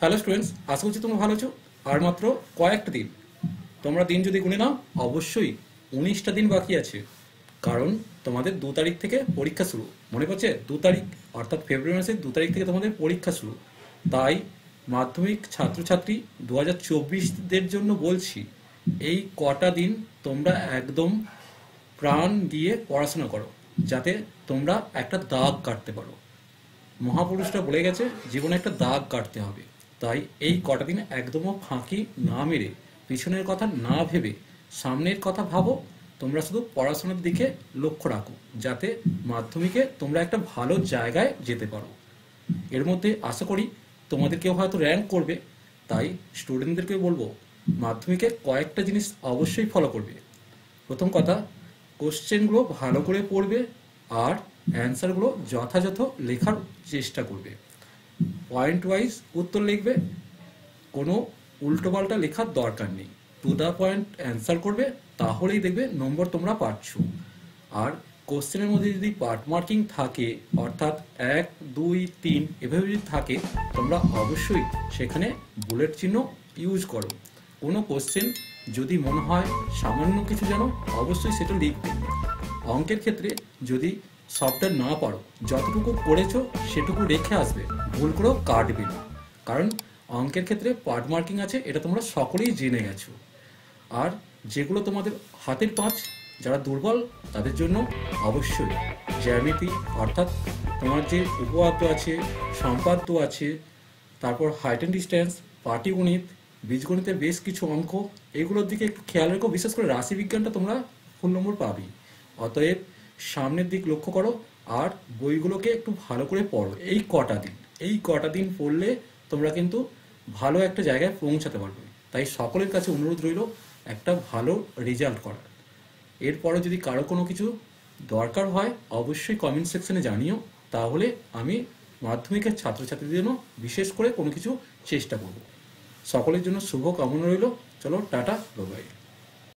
Hello students, আশা করছি তোমরা ভালো আছো। আর মাত্র কয়েকটা দিন, তোমরা দিন যদি গুনে নাও, অবশ্যই 19টা দিন বাকি আছে। কারণ তোমাদের 2 তারিখ থেকে পরীক্ষা শুরু। মনে করছে 2 তারিখ, অর্থাৎ ফেব্রুয়ারি মাসের 2 তারিখ থেকে তোমাদের পরীক্ষা শুরু। তাই মাধ্যমিক ছাত্রছাত্রী 2024দের জন্য বলছি, এই কটা দিন তোমরা একদম প্রাণ দিয়ে পড়াশোনা করো, যাতে তোমরা একটা দাগ কাটতে পারো। মহাপুরুষরা বলে গেছে জীবনে একটা দাগ কাটতে হবে। তাই এই কটা দিন একদমও ফাঁকি না মেরে, পিছনের কথা না ভেবে সামনের কথা ভাবো। তোমরা শুধু পড়াশোনার দিকে লক্ষ্য রাখো, যাতে মাধ্যমিকে তোমরা একটা ভালো জায়গায় যেতে পারো। এর মধ্যে আশা করি তোমাদের কেউ হয়তো র্যাঙ্ক করবে। তাই স্টুডেন্টদেরকে বলবো, মাধ্যমিকে কয়েকটা জিনিস অবশ্যই ফলো করবে। প্রথম কথা, কোশ্চেনগুলো ভালো করে পড়বে আর অ্যান্সারগুলো যথাযথ লেখার চেষ্টা করবে। পয়েন্ট ওয়াইজ উত্তর লিখবে, কোনো উল্টোপাল্টা লেখার দরকার নেই। টু দ্য পয়েন্ট অ্যান্সার করবে, তাহলেই দেখবে নম্বর তোমরা পাচ্ছ। আর কোশ্চেনের মধ্যে যদি পার্ট মার্কিং থাকে, অর্থাৎ 1, 2, 3 এভাবে যদি থাকে, তোমরা অবশ্যই সেখানে বুলেট চিহ্ন ইউজ করো। কোনো কোশ্চেন যদি মনে হয় সামান্য কিছু জানো, অবশ্যই সেটা লিখবে। অঙ্কের ক্ষেত্রে যদি সবটা না পারো, যতটুকু করেছো সেটুকু রেখে আসবে, ভুল করেও কাটবে না। কারণ অঙ্কের ক্ষেত্রে পার্ট মার্কিং আছে, এটা তোমরা সকলেই জেনে গেছো। আর যেগুলো তোমাদের হাতের পাঁচ, যারা দুর্বল তাদের জন্য অবশ্যই জ্যামিতি, অর্থাৎ তোমার যে উপপাদ্য আছে, সম্পাদ্য আছে, তারপর হাইট অ্যান্ড ডিস্ট্যান্স, পাটিগণিত, বীজগণিতের বেশ কিছু অঙ্ক, এগুলোর দিকে একটু খেয়াল রেখো। বিশেষ করে রাশিবিজ্ঞানটা তোমরা ফুল নম্বর পাবেই। অতএব সামনের দিক লক্ষ্য করো আর বইগুলোকে একটু ভালো করে পড়ো। এই কটা দিন পড়লে তোমরা কিন্তু ভালো একটা জায়গায় পৌঁছাতে পারবে। তাই সকলের কাছে অনুরোধ রইল একটা ভালো রেজাল্ট করার। এরপরে যদি কারো কোনো কিছু দরকার হয়, অবশ্যই কমেন্ট সেকশনে জানিও। তাহলে আমি মাধ্যমিকের ছাত্রছাত্রীদের জন্য বিশেষ করে কোনো কিছু চেষ্টা করব। সকলের জন্য শুভ কামনা রইল। চলো, টাটা, বাই বাই।